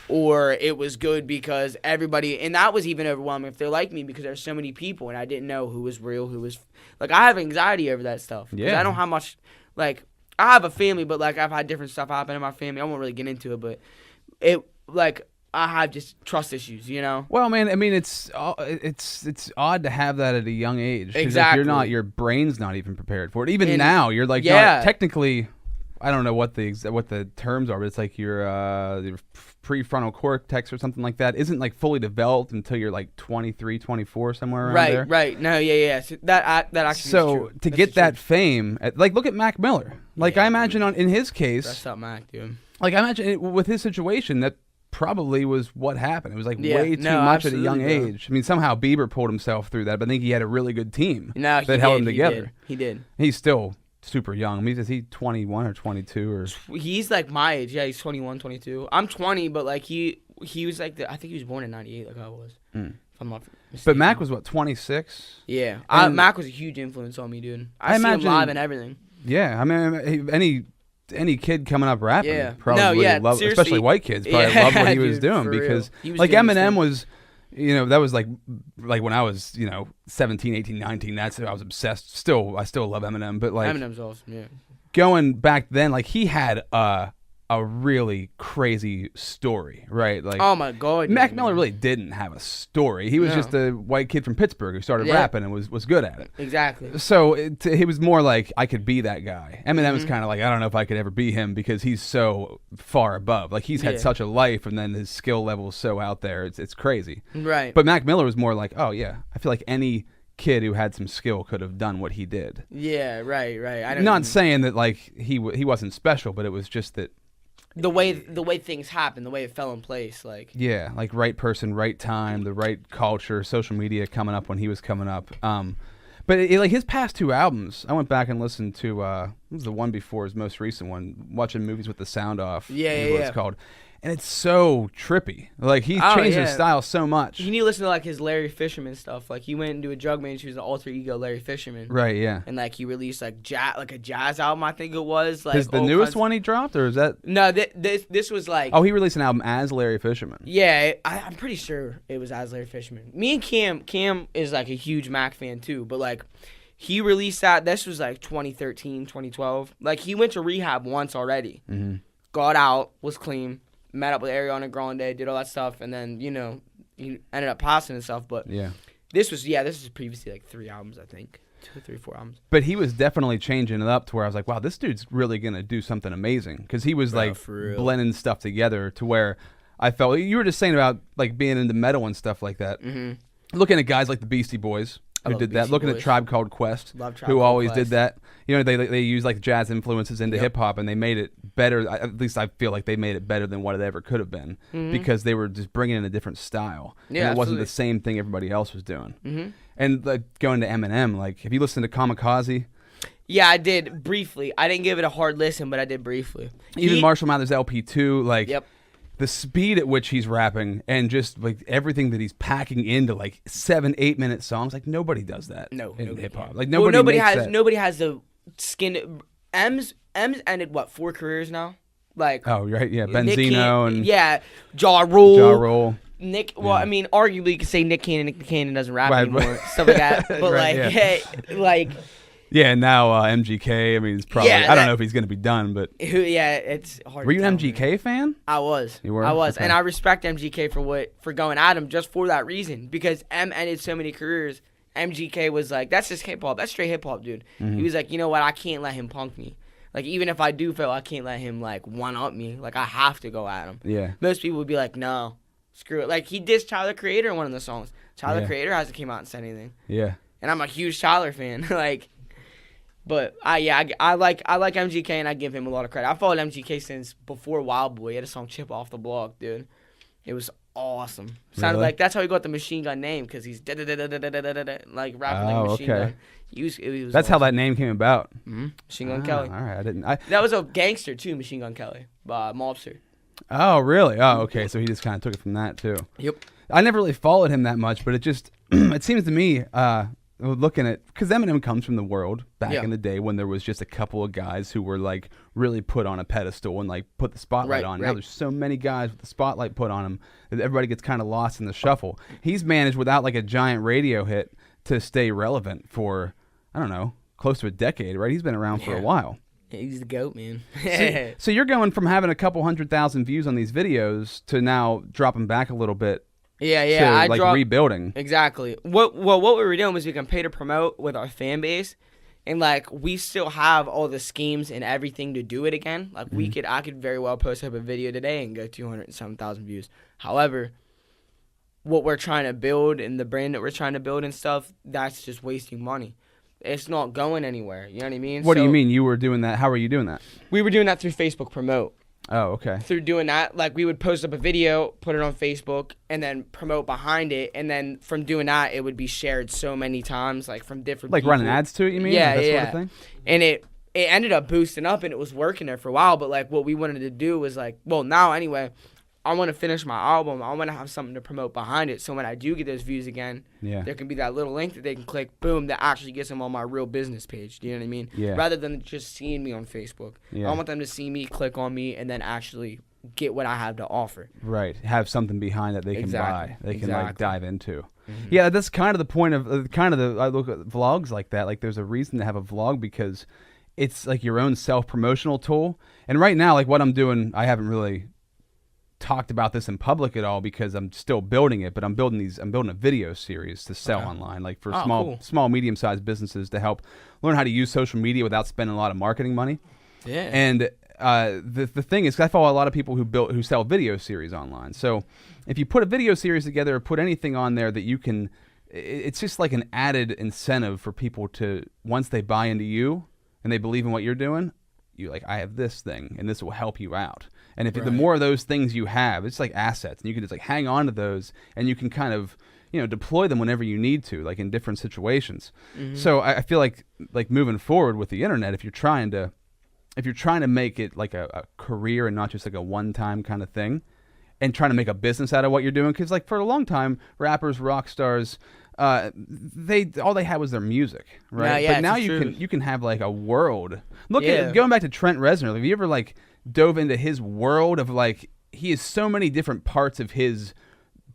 Or it was good because everybody, and that was even overwhelming if they're like me because there's so many people and I didn't know who was real, who was, like, I have anxiety over that stuff. 'Cause Yeah. I don't have much, like, I have a family, but, like, I've had different stuff happen in my family. I won't really get into it, but I have just trust issues, you know? Well, man, I mean, it's odd to have that at a young age. 'Cause if Exactly. your brain's not even prepared for it. Even And- now, you're like, yeah. not, technically, I don't know what the terms are, but it's like your prefrontal cortex or something like that isn't like fully developed until you're like 23, 24, somewhere around there. Right. No, yeah. So that actually is So true. to That's get the that truth. fame, like look at Mac Miller. Like Yeah, I imagine in his case, That's up Mac, dude. like I imagine with his situation that probably was what happened. It was like Yeah, way too no, much at a young absolutely, bro. age. I mean, somehow Bieber pulled himself through that, but I think he had a really good team No, that held him he together. did. He did. He's still super young. I mean, is he 21 or 22 or? He's like my age. Yeah, he's 21, 22. I'm 20, but like he was like I think he was born in 98 like I was. If I'm not mistaken. But Mac was what, 26? Yeah. And- Mac was a huge influence on me, dude. I I see imagine- him live and everything. Yeah, I mean, any kid coming up rapping Yeah. probably No, yeah, love, seriously. especially white kids probably Yeah, loved what he was dude, doing for real. because He was like doing his Eminem thing. was, that was like when I was 17, 18, 19. That's I was obsessed. I still love Eminem, but like Eminem's awesome. Yeah. going back then, like he had a really crazy story, right? Like Oh my god. Mac dude, Miller man. really didn't have a story. He was No. just a white kid from Pittsburgh who started Yeah. rapping and was good at it. Exactly. So he was more like, I could be that guy. Eminem Mm-hmm. was kind of like, I don't know if I could ever be him because he's so far above. Like he's had Yeah. such a life, and then his skill level is so out there. It's crazy. Right. But Mac Miller was more like, oh yeah, I feel like any kid who had some skill could have done what he did. yeah. Right. I I'm don't not saying that like he wasn't special, but it was just that the way things happen, the way it fell in place, like. yeah, like right person, right time, the right culture, social media coming up when he was coming up. But like his past 2 albums, I went back and listened to what was the one before his most recent one, Watching Movies with the Sound Off. Yeah, is yeah, what yeah. it's called. And it's so trippy. Like he's Oh, changed his yeah. style so much. You need to listen to like his Larry Fisherman stuff. Like he went into a drug man. She was an alter ego Larry Fisherman. Right, yeah. And like he released like a jazz album, I think it was. Like Is the all newest kinds- one he dropped, or is that? No, this was like. Oh, he released an album as Larry Fisherman. Yeah, I'm pretty sure it was as Larry Fisherman. Me and Cam is like a huge Mac fan too, but like he released that. This was like 2013, 2012. Like he went to rehab once already. Mm-hmm. Got out, was clean, met up with Ariana Grande, did all that stuff, and then he ended up passing and stuff. But Yeah. this was previously like 3 albums, I think. 2, 3, 4 albums. But he was definitely changing it up to where I was like, wow, this dude's really going to do something amazing. Because he was Bro, like for real. blending stuff together to where I felt, you were just saying about like being into metal and stuff like that. Mm-hmm. Looking at guys like the Beastie Boys I who love did the that. Beastie Looking at Boys. Tribe Called Quest, Love Tribe who Called always Quest. did that. They use like jazz influences into Yep. hip hop, and they made it better. At least I feel like they made it better than what it ever could have been because they were just bringing in a different style. Mm-hmm. Yeah, and it wasn't absolutely. the same thing everybody else was doing. Mm-hmm. And like going to Eminem, like have you listened to Kamikaze? Yeah, I did briefly. I didn't give it a hard listen, but I did briefly. Even Marshall Mathers LP2, like Yep. the speed at which he's rapping and just like everything that he's packing into like 7-8 minute songs, like nobody does that No, in nobody hip hop. can. Like Well, nobody makes has that. nobody has the skin. M's ended what 4 careers now? Like Oh right, yeah, Nick Benzino Cannon- and yeah, Ja Rule. Ja Rule. Nick. Well, Yeah. I mean, arguably you could say Nick Cannon doesn't rap Right, anymore, stuff like that. But Right, like, yeah. hey, like Yeah, and now MGK. I mean, it's probably. Yeah, I don't that- know if he's gonna be done, but who? Yeah, it's hard. were you to an tell, man. MGK fan? I was. You were? I was, Okay. and I respect MGK for going at him just for that reason because M ended so many careers. MGK was like, that's just hip hop. That's straight hip hop, dude. Mm-hmm. He was like, you know what? I can't let him punk me. Like even if I do fail, I can't let him like one up me. Like I have to go at him. Yeah. Most people would be like, no, screw it. Like he dissed Tyler Creator in one of the songs. Tyler Yeah. Creator hasn't came out and said anything, Yeah. and I'm a huge Tyler fan. like, but I like MGK and I give him a lot of credit. I followed MGK since before Wild Boy. He had a song "Chip Off the Block," dude. It was awesome. Sounded Really? like that's how he got the Machine Gun name because he's like rapping Oh, like Machine okay. Gun. It was That's how awesome. that name came about. Machine Gun Ah, Kelly. All right, I didn't. That was a gangster too, Machine Gun Kelly, by Mobster. Oh, really? Oh, okay. So he just kind of took it from that too. Yep. I never really followed him that much, but it just it seems to me looking at, because Eminem comes from the world back in the day when there was just a couple of guys who were like really put on a pedestal and like put the spotlight on. Now there's so many guys with the spotlight put on them that everybody gets kind of lost in the shuffle. He's managed without like a giant radio hit to stay relevant for, I don't know, close to a decade, right? He's been around for a while. He's the GOAT, man. So you're going from having a couple 100,000 views on these videos to now dropping back a little bit. Yeah, to rebuilding. Exactly. What we were doing was we can pay to promote with our fan base, and like we still have all the schemes and everything to do it again. Like I could very well post up a video today and go 207,000 views. However, what we're trying to build and the brand that we're trying to build and stuff, that's just wasting money. It's not going anywhere. You know what I mean? What do you mean you were doing that? How were you doing that? We were doing that through Facebook Promote. Oh, okay. Through doing that, like we would post up a video, put it on Facebook, and then promote behind it. And then from doing that, it would be shared so many times, like from different people. Like running ads to it, you mean? Yeah, like that yeah. sort of thing? And it ended up boosting up, and it was working there for a while. But like what we wanted to do was like, well, now anyway, I want to finish my album. I want to have something to promote behind it. So when I do get those views again, there can be that little link that they can click, boom, that actually gets them on my real business page. Do you know what I mean? Yeah. Rather than just seeing me on Facebook. Yeah. I want them to see me, click on me, and then actually get what I have to offer. Right. Have something behind that they can buy. They can like dive into. Mm-hmm. Yeah, that's kind of the point of I look at vlogs like that. Like there's a reason to have a vlog because it's like your own self-promotional tool. And right now, like what I'm doing, I haven't really talked about this in public at all because I'm still building it, but I'm building a video series to sell online, like for small, medium-sized businesses to help learn how to use social media without spending a lot of marketing money. Yeah. And the thing is, I follow a lot of people who sell video series online. So if you put a video series together or put anything on there that you can, it's just like an added incentive for people to, once they buy into you and they believe in what you're doing, you like, I have this thing and this will help you out. And if the more of those things you have, it's like assets, and you can just like hang on to those, and you can kind of, deploy them whenever you need to, like in different situations. Mm-hmm. So I feel like moving forward with the internet, if you're trying to make it like a career and not just like a one-time kind of thing, and trying to make a business out of what you're doing, because like for a long time, rappers, rock stars, all they had was their music, right? Yeah, but now you can have like a world. Look at going back to Trent Reznor. Like, have you ever like dove into his world of like, he has so many different parts of his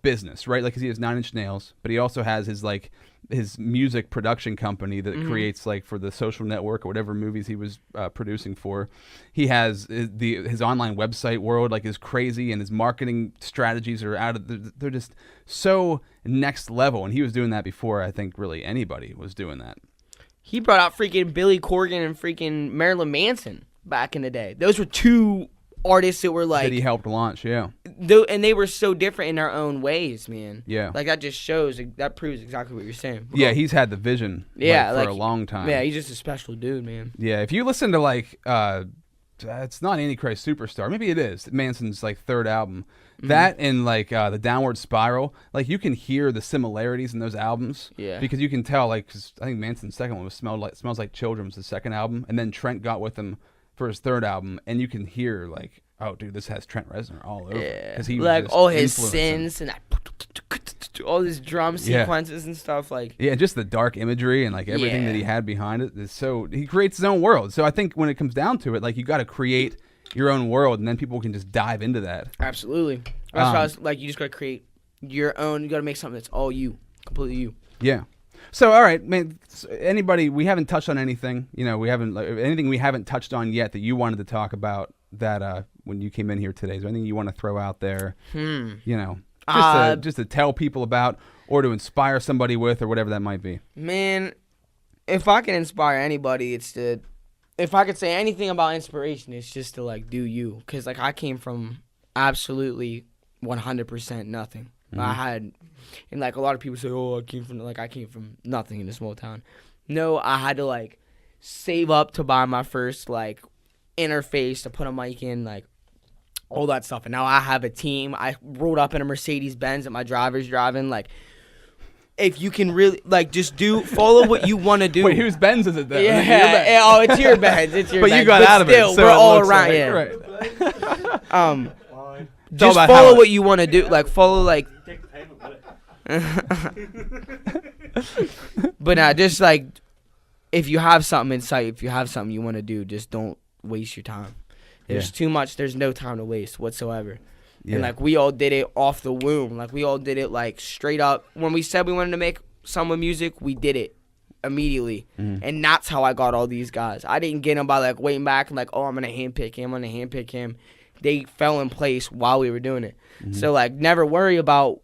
business, right? Like, 'cause he has 9 Inch Nails, but he also has his music production company that creates like for the Social Network or whatever movies he was producing for. He has his online website world like is crazy, and his marketing strategies are they're just so next level. And he was doing that before I think really anybody was doing that. He brought out freaking Billy Corgan and freaking Marilyn Manson back in the day. Those were two artists that were like that he helped launch, and they were so different in their own ways, man. Yeah, like that just shows, that proves exactly what you're saying. Yeah, he's had the vision. For a long time. Yeah, he's just a special dude, man. Yeah, if you listen to like, it's not Antichrist Superstar, maybe it is Manson's like third album. That and like the Downward Spiral, like you can hear the similarities in those albums. Yeah, because you can tell, like, 'cause I think Manson's second one was Smells Like Children was the second album, and then Trent got with him for his third album, and you can hear like, oh dude, this has Trent Reznor all over. Yeah, he like all his synths and all his drum sequences and stuff, like just the dark imagery and like everything that he had behind it is so, he creates his own world. So I think when it comes down to it, like you got to create your own world, and then people can just dive into that. Absolutely. That's why I was like, you just got to create your own. You got to make something that's all you, completely you. Yeah. So, all right, man, anybody, we haven't touched on anything, anything we haven't touched on yet that you wanted to talk about that when you came in here today? Is there anything you want to throw out there, just to tell people about or to inspire somebody with or whatever that might be? Man, if I can inspire anybody, if I could say anything about inspiration, it's just to, like, do you. Because, like, I came from absolutely 100% nothing. Mm-hmm. I had, and like a lot of people say, oh, I came from nothing in a small town. No, I had to like save up to buy my first like interface to put a mic in, like all that stuff. And now I have a team. I rolled up in a Mercedes Benz that my driver's driving. Like, if you can really like just follow what you want to do. Wait, whose Benz is it then? Yeah, oh, it's your Benz. It's your Benz. Benz. You got out of it. So we're all around. Right. Just follow what you want to do. Like follow like. But just like, if you have something in sight, if you have something you want to do, just don't waste your time. There's too much. There's no time to waste whatsoever. Yeah. And like, we all did it off the womb. Like, we all did it like straight up. When we said we wanted to make someone music, we did it immediately. And that's how I got all these guys. I didn't get them by like waiting back and like, oh, I'm gonna handpick him. They fell in place while we were doing it. So like, never worry about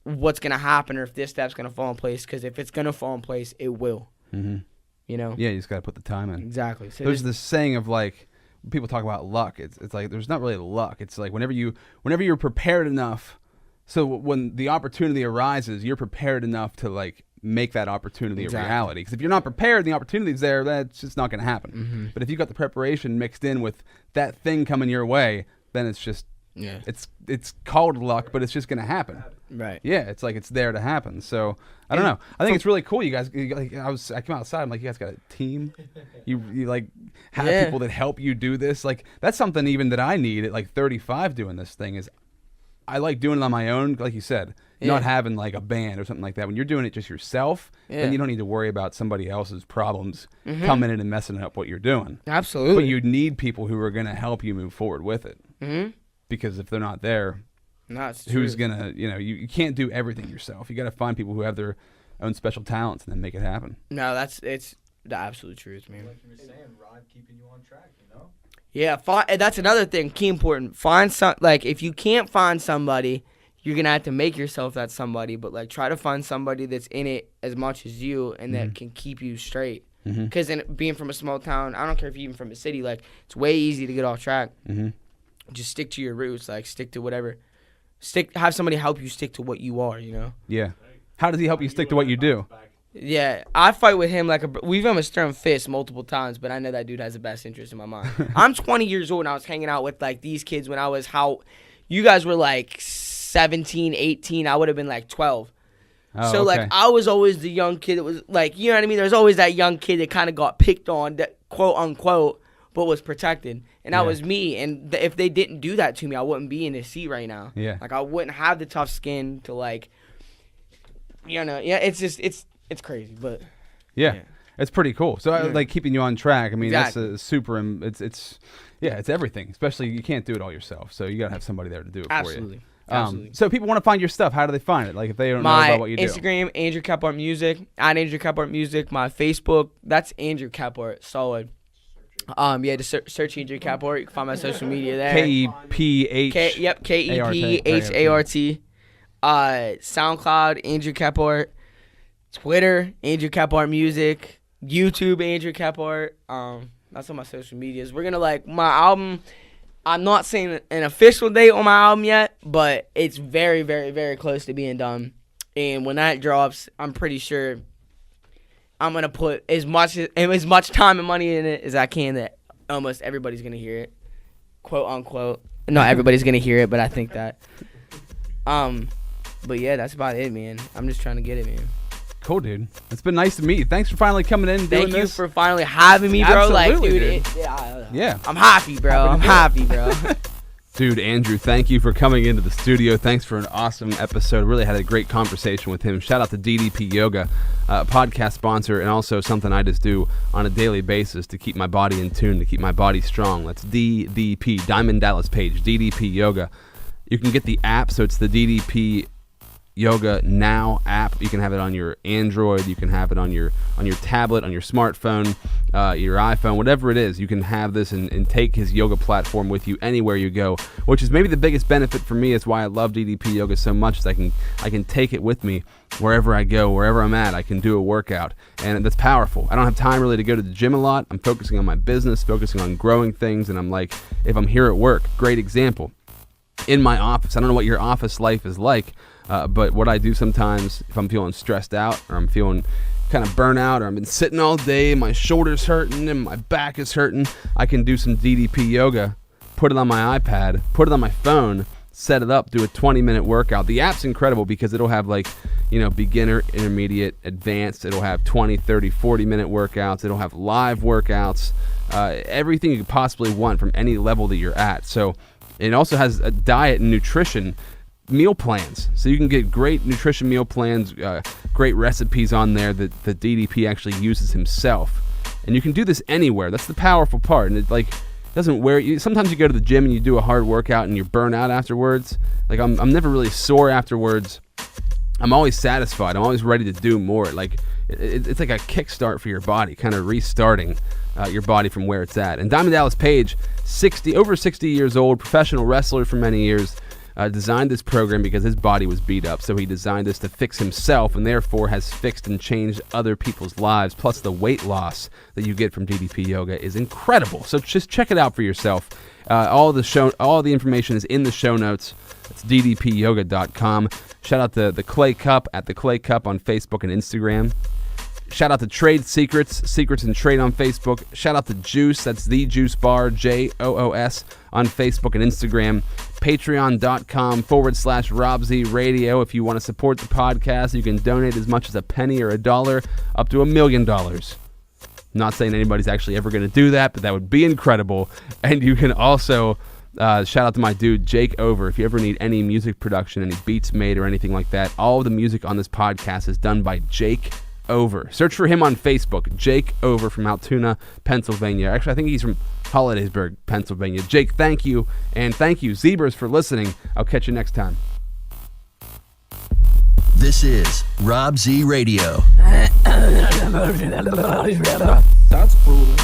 what's gonna happen or if this step's gonna fall in place, because if it's gonna fall in place, it will. You know? Yeah, you just got to put the time in. Exactly. So There's this saying of like, people talk about luck. It's like there's not really luck. It's like whenever you're prepared enough, so when the opportunity arises, you're prepared enough to like make that opportunity a reality. Because if you're not prepared, the opportunity's there, that's just not going to happen. But if you've got the preparation mixed in with that thing coming your way, then it's just it's called luck, but it's just going to happen. Right. Yeah, it's like it's there to happen. So I don't know. I think it's really cool. You guys, I came outside. I'm like, you guys got a team. You like have people that help you do this. Like that's something even that I need at like 35 doing this thing is I like doing it on my own. Like you said, not having like a band or something like that. When you're doing it just yourself, then you don't need to worry about somebody else's problems coming in and messing up what you're doing. Absolutely. But you need people who are going to help you move forward with it. Because if they're not there, who's gonna, you can't do everything yourself. You got to find people who have their own special talents and then make it happen. No, it's the absolute truth, man. Like you were saying, Rod keeping you on track, you know? Yeah, that's another thing, key important. Find some, like, if you can't find somebody, you're gonna have to make yourself that somebody. But like, try to find somebody that's in it as much as you and that can keep you straight. Because being from a small town, I don't care if you're even from a city, like, it's way easy to get off track. Just stick to your roots, like, stick to whatever. Have somebody help you stick to what you are, you know? Yeah. How does he help you stick to what you do? Yeah, I fight with him like we've almost thrown fists multiple times, but I know that dude has the best interest in my mind. I'm 20 years old and I was hanging out with like these kids when I was you guys were like 17, 18. I would have been like 12. Oh, so like I was always the young kid that was like, you know what I mean? There's always that young kid that kind of got picked on, that quote unquote, but was protected. And that was me. And if they didn't do that to me, I wouldn't be in this seat right now. Yeah. Like I wouldn't have the tough skin to like, it's just, it's crazy, but yeah. It's pretty cool. So like keeping you on track. I mean, that's a super. It's everything. Especially you can't do it all yourself, so you gotta have somebody there to do it for you. Absolutely. So people want to find your stuff. How do they find it? Like if they don't know about what you do. My Instagram, Andrew Caphart Music. At Andrew Caphart Music. My Facebook, that's Andrew Caphart. Solid. Just search Andrew Caphart. You can find my social media there. KEPH. Yep, KEPHART. SoundCloud, Andrew Caphart. Twitter, Andrew Caphart Music. YouTube, Andrew Caphart. That's on my social medias. We're gonna my album. I'm not saying an official date on my album yet, but it's very, very, very close to being done. And when that drops, I'm pretty sure I'm gonna put as much time and money in it as I can that almost everybody's gonna hear it, quote unquote. Not everybody's gonna hear it, but I think that. But yeah, that's about it, man. I'm just trying to get it, man. Cool, dude. It's been nice to meet you. Thanks for finally coming in and doing this. Thank you for finally having me, bro. Absolutely, dude. Yeah. I'm happy, bro. I'm happy, bro. Dude, Andrew, thank you for coming into the studio. Thanks for an awesome episode. Really had a great conversation with him. Shout out to DDP Yoga, podcast sponsor, and also something I just do on a daily basis to keep my body in tune, to keep my body strong. That's DDP, Diamond Dallas Page, DDP Yoga. You can get the app, so it's the DDP Yoga Now app. You can have it on your Android, you can have it on your tablet, on your smartphone, your iPhone, whatever it is. You can have this and take his yoga platform with you anywhere you go, which is maybe the biggest benefit for me. Is why I love DDP Yoga so much, is I can take it with me wherever I go, wherever I'm at. I can do a workout, and that's powerful. I don't have time really to go to the gym a lot. I'm focusing on my business, focusing on growing things, and I'm like, if I'm here at work, great example, in my office. I don't know what your office life is like, but what I do sometimes, if I'm feeling stressed out or I'm feeling kind of burnout or I've been sitting all day, my shoulder's hurting and my back is hurting, I can do some DDP yoga, put it on my iPad, put it on my phone, set it up, do a 20-minute workout. The app's incredible because it'll have beginner, intermediate, advanced. It'll have 20, 30, 40-minute workouts. It'll have live workouts, everything you could possibly want from any level that you're at. So it also has a diet and nutrition meal plans. So you can get great nutrition meal plans, great recipes on there that DDP actually uses himself. And you can do this anywhere. That's the powerful part. And it doesn't wear you. Sometimes you go to the gym and you do a hard workout and you're burnt out afterwards. Like I'm never really sore afterwards. I'm always satisfied. I'm always ready to do more. Like it's like a kickstart for your body, kind of restarting your body from where it's at. And Diamond Dallas Page, over 60 years old, professional wrestler for many years, designed this program because his body was beat up. So he designed this to fix himself, and therefore has fixed and changed other people's lives. Plus, the weight loss that you get from DDP Yoga is incredible. So just check it out for yourself. All the information is in the show notes. It's ddpyoga.com. Shout out to the Clay Cup at the Clay Cup on Facebook and Instagram. Shout out to Trade Secrets, Secrets and Trade on Facebook. Shout out to Juice, that's The Juice Bar, JOOS, on Facebook and Instagram. Patreon.com/Rob Z Radio. If you want to support the podcast, you can donate as much as a penny or $1 up to $1 million. Not saying anybody's actually ever going to do that, but that would be incredible. And you can also shout out to my dude, Jake Over. If you ever need any music production, any beats made or anything like that, all of the music on this podcast is done by Jake Over. Search for him on Facebook, Jake Over from Altoona, Pennsylvania. Actually, I think he's from Hollidaysburg, Pennsylvania. Jake, thank you. And thank you, Zebras, for listening. I'll catch you next time. This is Rob Z Radio. That's brutal.